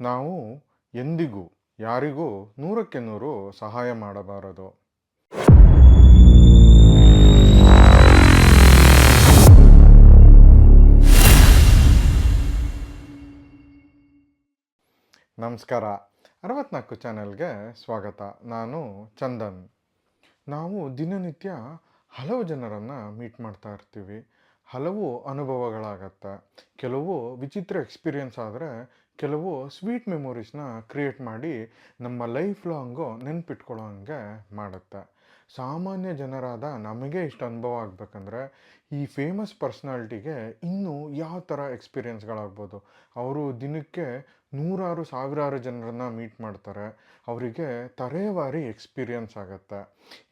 ನಾವು ಎಂದಿಗೂ ಯಾರಿಗೂ ನೂರಕ್ಕೆ ನೂರು ಸಹಾಯ ಮಾಡಬಾರದು. ನಮಸ್ಕಾರ. 64 ಚಾನೆಲ್ಗೆ ಸ್ವಾಗತ. ನಾನು ಚಂದನ್. ನಾವು ದಿನನಿತ್ಯ ಹಲವು ಜನರನ್ನು ಮೀಟ್ ಮಾಡ್ತಾ ಇರ್ತೀವಿ. ಹಲವು ಅನುಭವಗಳಾಗತ್ತೆ. ಕೆಲವು ವಿಚಿತ್ರ ಎಕ್ಸ್ಪೀರಿಯನ್ಸ್ ಆದರೆ ಕೆಲವು ಸ್ವೀಟ್ ಮೆಮೊರೀಸ್ನ ಕ್ರಿಯೇಟ್ ಮಾಡಿ ನಮ್ಮ ಲೈಫ್ ಲಾಂಗು ನೆನ್ಪಿಟ್ಕೊಳ್ಳೋ ಹಂಗೆ ಮಾಡುತ್ತೆ. ಸಾಮಾನ್ಯ ಜನರಾದ ನಮಗೆ ಇಷ್ಟು ಅನುಭವ ಆಗಬೇಕಂದ್ರೆ ಈ ಫೇಮಸ್ ಪರ್ಸ್ನಾಲಿಟಿಗೆ ಇನ್ನೂ ಯಾವ ಥರ ಎಕ್ಸ್ಪೀರಿಯನ್ಸ್ಗಳಾಗ್ಬೋದು. ಅವರು ದಿನಕ್ಕೆ ನೂರಾರು ಸಾವಿರಾರು ಜನರನ್ನು ಮೀಟ್ ಮಾಡ್ತಾರೆ. ಅವರಿಗೆ ತರೇವಾರಿ ಎಕ್ಸ್ಪೀರಿಯನ್ಸ್ ಆಗುತ್ತೆ.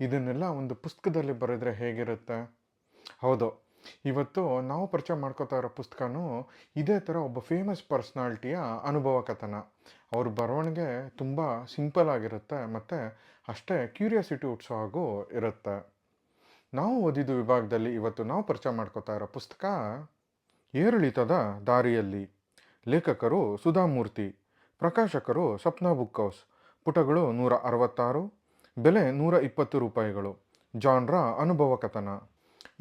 ಇದನ್ನೆಲ್ಲ ಒಂದು ಪುಸ್ತಕದಲ್ಲಿ ಬರೆದ್ರೆ ಹೇಗಿರುತ್ತೆ? ಹೌದು, ಇವತ್ತು ನಾವು ಪರಿಚಯ ಮಾಡ್ಕೋತಾ ಇರೋ ಪುಸ್ತಕನೂ ಇದೇ ಥರ ಒಬ್ಬ ಫೇಮಸ್ ಪರ್ಸ್ನಾಲಿಟಿಯ ಅನುಭವ ಕಥನ. ಅವ್ರ ಬರವಣಿಗೆ ತುಂಬ ಸಿಂಪಲ್ ಆಗಿರುತ್ತೆ ಮತ್ತು ಅಷ್ಟೇ ಕ್ಯೂರಿಯಾಸಿಟಿ ಹುಟ್ಟಿಸೋ ಹಾಗೂ ಇರುತ್ತೆ. ನಾವು ಓದಿದ್ದು ವಿಭಾಗದಲ್ಲಿ ಇವತ್ತು ನಾವು ಪರಿಚಯ ಮಾಡ್ಕೋತಾ ಇರೋ ಪುಸ್ತಕ ಏರಿಳಿತದ ದಾರಿಯಲ್ಲಿ. ಲೇಖಕರು ಸುಧಾಮೂರ್ತಿ, ಪ್ರಕಾಶಕರು ಸ್ವಪ್ನ ಬುಕ್ ಹೌಸ್. ಪುಟಗಳು 166, ಬೆಲೆ ₹120. ಜಾನ್ರ ಅನುಭವ ಕಥನ.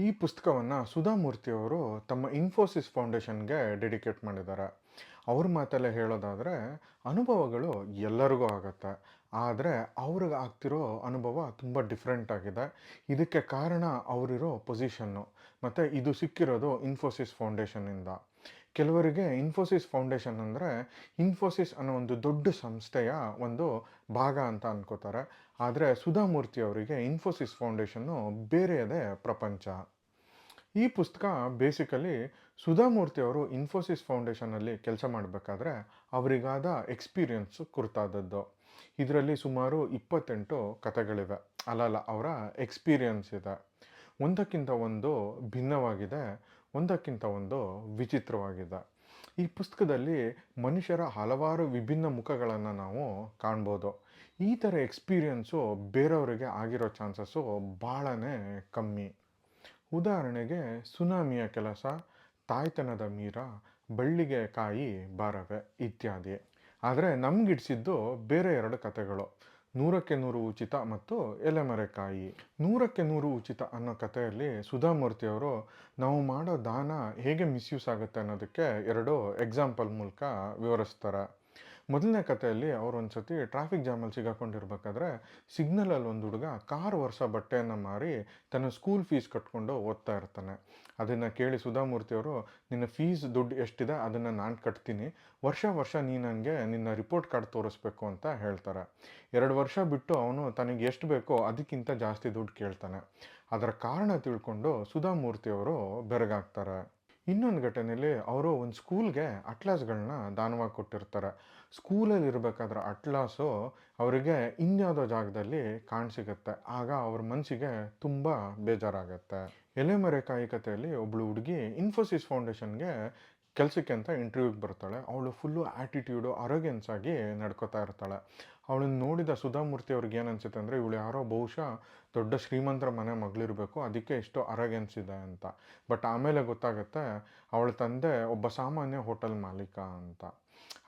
ಈ ಪುಸ್ತಕವನ್ನು ಸುಧಾಮೂರ್ತಿಯವರು ತಮ್ಮ ಇನ್ಫೋಸಿಸ್ ಫೌಂಡೇಶನ್ಗೆ ಡೆಡಿಕೇಟ್ ಮಾಡಿದ್ದಾರೆ. ಅವ್ರ ಮಾತಲ್ಲೇ ಹೇಳೋದಾದರೆ ಅನುಭವಗಳು ಎಲ್ಲರಿಗೂ ಆಗುತ್ತೆ, ಆದರೆ ಅವ್ರಿಗೆ ಆಗ್ತಿರೋ ಅನುಭವ ತುಂಬ ಡಿಫ್ರೆಂಟ್ ಆಗಿದೆ. ಇದಕ್ಕೆ ಕಾರಣ ಅವರಿರೋ ಪೊಸಿಷನ್ನು ಮತ್ತು ಇದು ಸಿಕ್ಕಿರೋದು ಇನ್ಫೋಸಿಸ್ ಫೌಂಡೇಶನ್ನಿಂದ. ಕೆಲವರಿಗೆ ಇನ್ಫೋಸಿಸ್ ಫೌಂಡೇಶನ್ ಅಂದರೆ ಇನ್ಫೋಸಿಸ್ ಅನ್ನೋ ಒಂದು ದೊಡ್ಡ ಸಂಸ್ಥೆಯ ಒಂದು ಭಾಗ ಅಂತ ಅನ್ಕೋತಾರೆ. ಆದರೆ ಸುಧಾಮೂರ್ತಿ ಅವರಿಗೆ ಇನ್ಫೋಸಿಸ್ ಫೌಂಡೇಶನ್ನು ಬೇರೆಯದೇ ಪ್ರಪಂಚ. ಈ ಪುಸ್ತಕ ಬೇಸಿಕಲಿ ಸುಧಾಮೂರ್ತಿ ಅವರು ಇನ್ಫೋಸಿಸ್ ಫೌಂಡೇಶನಲ್ಲಿ ಕೆಲಸ ಮಾಡಬೇಕಾದ್ರೆ ಅವರಿಗಾದ ಎಕ್ಸ್ಪೀರಿಯನ್ಸು ಕುರಿತಾದದ್ದು. ಇದರಲ್ಲಿ ಸುಮಾರು 28 ಕಥೆಗಳಿವೆ. ಅಲ್ಲಲ್ಲ, ಅವರ ಎಕ್ಸ್ಪೀರಿಯನ್ಸ್ ಇದೆ. ಒಂದಕ್ಕಿಂತ ಒಂದು ಭಿನ್ನವಾಗಿದೆ, ಒಂದಕ್ಕಿಂತ ಒಂದು ವಿಚಿತ್ರವಾಗಿದೆ. ಈ ಪುಸ್ತಕದಲ್ಲಿ ಮನುಷ್ಯರ ಹಲವಾರು ವಿಭಿನ್ನ ಮುಖಗಳನ್ನು ನಾವು ಕಾಣ್ಬೋದು. ಈ ಥರ ಎಕ್ಸ್ಪೀರಿಯನ್ಸು ಬೇರೆಯವರಿಗೆ ಆಗಿರೋ ಚಾನ್ಸಸ್ಸು ಭಾಳನೇ ಕಮ್ಮಿ. ಉದಾಹರಣೆಗೆ ಸುನಾಮಿಯ ಕೆಲಸ, ತಾಯ್ತನದ ಮೀರ, ಬಳ್ಳಿಗೆ ಕಾಯಿ ಬಾರವೆ ಇತ್ಯಾದಿ. ಆದರೆ ನಮಗಿಡಿಸಿದ್ದು ಬೇರೆ 2 ಕಥೆಗಳು, 100ಕ್ಕೆ 100 ಉಚಿತ ಮತ್ತು ಎಲೆಮರೆಕಾಯಿ. 100ಕ್ಕೆ 100 ಉಚಿತ ಅನ್ನೋ ಕಥೆಯಲ್ಲಿ ಸುಧಾಮೂರ್ತಿಯವರು ನಾವು ಮಾಡೋ ದಾನ ಹೇಗೆ ಮಿಸ್ಯೂಸ್ ಆಗುತ್ತೆ ಅನ್ನೋದಕ್ಕೆ 2 ಎಕ್ಸಾಂಪಲ್ ಮೂಲಕ ವಿವರಿಸ್ತಾರೆ. ಮೊದಲನೇ ಕಥೆಯಲ್ಲಿ ಅವರು ಒಂದು ಸತಿ ಟ್ರಾಫಿಕ್ ಜಾಮಲ್ಲಿ ಸಿಗಾಕೊಂಡಿರ್ಬೇಕಾದ್ರೆ ಸಿಗ್ನಲಲ್ಲಿ ಒಂದು ಹುಡುಗ ಕಾರ್ ವರ್ಷ ಬಟ್ಟೆಯನ್ನು ಮಾರಿ ತನ್ನ ಸ್ಕೂಲ್ ಫೀಸ್ ಕಟ್ಕೊಂಡು ಓದ್ತಾ ಇರ್ತಾನೆ. ಅದನ್ನು ಕೇಳಿ ಸುಧಾಮೂರ್ತಿಯವರು, ನಿನ್ನ ಫೀಸ್ ದುಡ್ಡು ಎಷ್ಟಿದೆ ಅದನ್ನು ನಾನು ಕಟ್ತೀನಿ, ವರ್ಷ ನೀನು ನನಗೆ ನಿನ್ನ ರಿಪೋರ್ಟ್ ಕಾರ್ಡ್ ತೋರಿಸ್ಬೇಕು ಅಂತ ಹೇಳ್ತಾರೆ. 2 ವರ್ಷ ಬಿಟ್ಟು ಅವನು ತನಗೆ ಎಷ್ಟು ಬೇಕೋ ಅದಕ್ಕಿಂತ ಜಾಸ್ತಿ ದುಡ್ಡು ಕೇಳ್ತಾನೆ. ಅದರ ಕಾರಣ ತಿಳ್ಕೊಂಡು ಸುಧಾಮೂರ್ತಿಯವರು ಬೆರಗಾಗ್ತಾರೆ. ಇನ್ನೊಂದು ಘಟನೆಯಲ್ಲಿ ಅವರು ಒಂದು ಸ್ಕೂಲ್ಗೆ ಅಟ್ಲಾಸ್ಗಳನ್ನ ದಾನವಾಗಿ ಕೊಟ್ಟಿರ್ತಾರೆ. ಸ್ಕೂಲಲ್ಲಿ ಇರಬೇಕಾದ್ರೆ ಅಟ್ಲಾಸು ಅವರಿಗೆ ಇನ್ಯಾವುದೋ ಜಾಗದಲ್ಲಿ ಕಾಣಸಿಗತ್ತೆ. ಆಗ ಅವ್ರ ಮನಸ್ಸಿಗೆ ತುಂಬ ಬೇಜಾರಾಗತ್ತೆ. ಎಲೆಮರೆಕಾಯಿ ಕಥೆಯಲ್ಲಿ ಒಬ್ಳು ಹುಡುಗಿ ಇನ್ಫೋಸಿಸ್ ಫೌಂಡೇಶನ್ಗೆ ಕೆಲಸಕ್ಕೆ ಅಂತ ಇಂಟರ್ವ್ಯೂಗೆ ಬರ್ತಾಳೆ. ಅವಳು ಫುಲ್ಲು ಆ್ಯಟಿಟ್ಯೂಡು ಅರೋಗೆನ್ಸ್ ಆಗಿ ನಡ್ಕೋತಾ ಇರ್ತಾಳೆ. ಅವಳನ್ನು ನೋಡಿದ ಸುಧಾಮೂರ್ತಿ ಅವ್ರಿಗೆ ಏನು ಅನಿಸುತ್ತೆ ಅಂದರೆ ಇವಳು ಯಾರೋ ಬಹುಶಃ ದೊಡ್ಡ ಶ್ರೀಮಂತರ ಮನೆ ಮಗಳಿರಬೇಕು, ಅದಕ್ಕೆ ಇಷ್ಟು ಅರೋಗೆನ್ಸ್ ಇದೆ ಅಂತ. ಬಟ್ ಆಮೇಲೆ ಗೊತ್ತಾಗುತ್ತೆ ಅವಳ ತಂದೆ ಒಬ್ಬ ಸಾಮಾನ್ಯ ಹೋಟೆಲ್ ಮಾಲೀಕ ಅಂತ.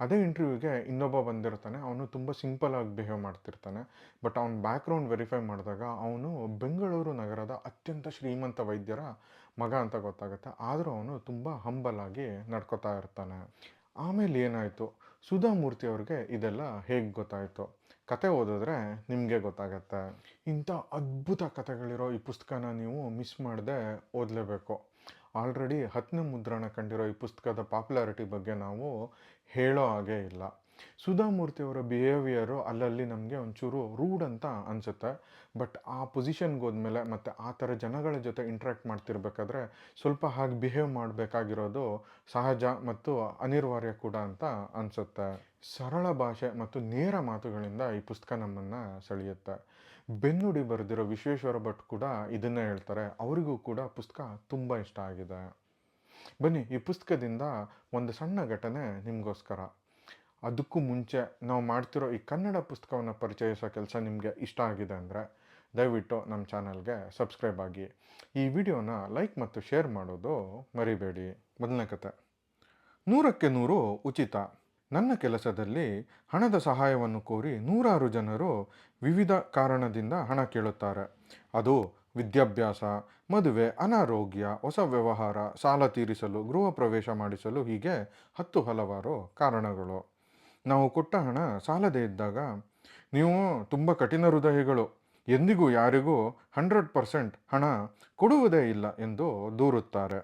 ಅದೇ ಇಂಟರ್ವ್ಯೂಗೆ ಇನ್ನೊಬ್ಬ ಬಂದಿರ್ತಾನೆ. ಅವನು ತುಂಬ ಸಿಂಪಲಾಗಿ ಬಿಹೇವ್ ಮಾಡ್ತಿರ್ತಾನೆ. ಬಟ್ ಅವ್ನ ಬ್ಯಾಕ್ಗ್ರೌಂಡ್ ವೆರಿಫೈ ಮಾಡಿದಾಗ ಅವನು ಬೆಂಗಳೂರು ನಗರದ ಅತ್ಯಂತ ಶ್ರೀಮಂತ ವೈದ್ಯರ ಮಗ ಅಂತ ಗೊತ್ತಾಗುತ್ತೆ. ಆದರೂ ಅವನು ತುಂಬ ಹಂಬಲಾಗಿ ನಡ್ಕೋತಾ ಇರ್ತಾನೆ. ಆಮೇಲೆ ಏನಾಯಿತು, ಸುಧಾಮೂರ್ತಿ ಅವ್ರಿಗೆ ಇದೆಲ್ಲ ಹೇಗೆ ಗೊತ್ತಾಯಿತು? ಕತೆ ಓದಿದ್ರೆ ನಿಮಗೆ ಗೊತ್ತಾಗತ್ತೆ. ಇಂಥ ಅದ್ಭುತ ಕಥೆಗಳಿರೋ ಈ ಪುಸ್ತಕನ ನೀವು ಮಿಸ್ ಮಾಡದೆ ಓದಲೇಬೇಕು. ಆಲ್ರೆಡಿ 10ನೇ ಮುದ್ರಣ ಕಂಡಿರೋ ಈ ಪುಸ್ತಕದ ಪಾಪ್ಯುಲಾರಿಟಿ ಬಗ್ಗೆ ನಾವು ಹೇಳೋ ಹಾಗೆ ಇಲ್ಲ. ಸುಧಾಮೂರ್ತಿಯವರ ಬಿಹೇವಿಯರು ಅಲ್ಲಲ್ಲಿ ನಮಗೆ ಒಂಚೂರು ರೂಡ್ ಅಂತ ಅನಿಸುತ್ತೆ. ಬಟ್ ಆ ಪೊಸಿಷನ್ಗೆ ಹೋದ್ಮೇಲೆ ಮತ್ತು ಆ ಥರ ಜನಗಳ ಜೊತೆ ಇಂಟ್ರ್ಯಾಕ್ಟ್ ಮಾಡ್ತಿರ್ಬೇಕಾದ್ರೆ ಸ್ವಲ್ಪ ಹಾಗೆ ಬಿಹೇವ್ ಮಾಡಬೇಕಾಗಿರೋದು ಸಹಜ ಮತ್ತು ಅನಿವಾರ್ಯ ಕೂಡ ಅಂತ ಅನಿಸುತ್ತೆ. ಸರಳ ಭಾಷೆ ಮತ್ತು ನೇರ ಮಾತುಗಳಿಂದ ಈ ಪುಸ್ತಕ ನಮ್ಮನ್ನು ಸೆಳೆಯುತ್ತೆ. ಬೆನ್ನುಡಿ ಬರೆದಿರೋ ವಿಶ್ವೇಶ್ವರ ಭಟ್ ಕೂಡ ಇದನ್ನೇ ಹೇಳ್ತಾರೆ. ಅವರಿಗೂ ಕೂಡ ಪುಸ್ತಕ ತುಂಬ ಇಷ್ಟ ಆಗಿದೆ. ಬನ್ನಿ, ಈ ಪುಸ್ತಕದಿಂದ ಒಂದು ಸಣ್ಣ ಘಟನೆ ನಿಮಗೋಸ್ಕರ. ಅದಕ್ಕೂ ಮುಂಚೆ ನಾವು ಮಾಡ್ತಿರೋ ಈ ಕನ್ನಡ ಪುಸ್ತಕವನ್ನು ಪರಿಚಯಿಸೋ ಕೆಲಸ ನಿಮಗೆ ಇಷ್ಟ ಆಗಿದೆ ಅಂದರೆ ದಯವಿಟ್ಟು ನಮ್ಮ ಚಾನಲ್ಗೆ ಸಬ್ಸ್ಕ್ರೈಬ್ ಆಗಿ. ಈ ವಿಡಿಯೋನ ಲೈಕ್ ಮತ್ತು ಶೇರ್ ಮಾಡೋದು ಮರಿಬೇಡಿ. ಮೊದಲನೇ ಕತೆ, 100ಕ್ಕೆ 100 ಉಚಿತ. ನನ್ನ ಕೆಲಸದಲ್ಲಿ ಹಣದ ಸಹಾಯವನ್ನು ಕೋರಿ ನೂರಾರು ಜನರು ವಿವಿಧ ಕಾರಣದಿಂದ ಹಣ ಕೇಳುತ್ತಾರೆ. ಅದು ವಿದ್ಯಾಭ್ಯಾಸ, ಮದುವೆ, ಅನಾರೋಗ್ಯ, ಹೊಸ ವ್ಯವಹಾರ, ಸಾಲ ತೀರಿಸಲು, ಗೃಹ ಪ್ರವೇಶ ಮಾಡಿಸಲು, ಹೀಗೆ ಹಲವಾರು ಕಾರಣಗಳು. ನಾವು ಕೊಟ್ಟ ಹಣ ಸಾಲದೇ ಇದ್ದಾಗ, ನೀವು ತುಂಬ ಕಠಿಣ ಹೃದಯಗಳು, ಎಂದಿಗೂ ಯಾರಿಗೂ 100% ಹಣ ಕೊಡುವುದೇ ಇಲ್ಲ ಎಂದು ದೂರುತ್ತಾರೆ.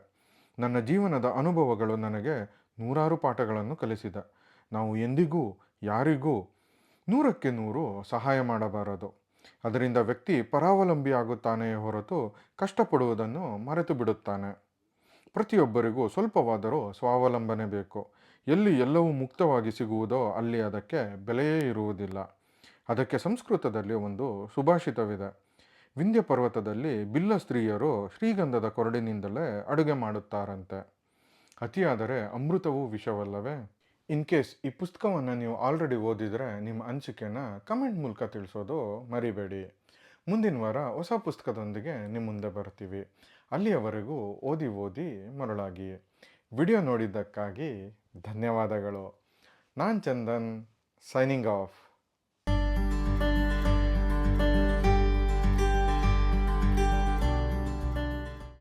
ನನ್ನ ಜೀವನದ ಅನುಭವಗಳು ನನಗೆ ನೂರಾರು ಪಾಠಗಳನ್ನು ಕಲಿಸಿದೆ. ನಾವು ಎಂದಿಗೂ ಯಾರಿಗೂ 100ಕ್ಕೆ 100 ಸಹಾಯ ಮಾಡಬಾರದು. ಅದರಿಂದ ವ್ಯಕ್ತಿ ಪರಾವಲಂಬಿಯಾಗುತ್ತಾನೆಯೇ ಹೊರತು ಕಷ್ಟಪಡುವುದನ್ನು ಮರೆತು ಬಿಡುತ್ತಾನೆ. ಪ್ರತಿಯೊಬ್ಬರಿಗೂ ಸ್ವಲ್ಪವಾದರೂ ಸ್ವಾವಲಂಬನೆ ಬೇಕು. ಎಲ್ಲಿ ಎಲ್ಲವೂ ಮುಕ್ತವಾಗಿ ಸಿಗುವುದೋ ಅಲ್ಲಿ ಅದಕ್ಕೆ ಬೆಲೆಯೇ ಇರುವುದಿಲ್ಲ. ಅದಕ್ಕೆ ಸಂಸ್ಕೃತದಲ್ಲಿ ಒಂದು ಸುಭಾಷಿತವಿದೆ. ವಿಂಧ್ಯ ಪರ್ವತದಲ್ಲಿ ಬಿಲ್ಲ ಸ್ತ್ರೀಯರು ಶ್ರೀಗಂಧದ ಕೊರಡಿನಿಂದಲೇ ಅಡುಗೆ ಮಾಡುತ್ತಾರಂತೆ. ಅತಿಯಾದರೆ ಅಮೃತವೂ ವಿಷವಲ್ಲವೇ? ಇನ್ ಕೇಸ್ ಈ ಪುಸ್ತಕವನ್ನು ನೀವು ಆಲ್ರೆಡಿ ಓದಿದರೆ ನಿಮ್ಮ ಅನಿಸಿಕೆನ ಕಮೆಂಟ್ ಮೂಲಕ ತಿಳಿಸೋದು ಮರಿಬೇಡಿ. ಮುಂದಿನ ವಾರ ಹೊಸ ಪುಸ್ತಕದೊಂದಿಗೆ ನಿಮ್ಮ ಮುಂದೆ ಬರ್ತೀವಿ. ಅಲ್ಲಿಯವರೆಗೂ ಓದಿ ಮರಳಾಗಿ. ವಿಡಿಯೋ ನೋಡಿದ್ದಕ್ಕಾಗಿ ಧನ್ಯವಾದಗಳು. ನಾನು ಚಂದನ್, ಸೈನಿಂಗ್ ಆಫ್.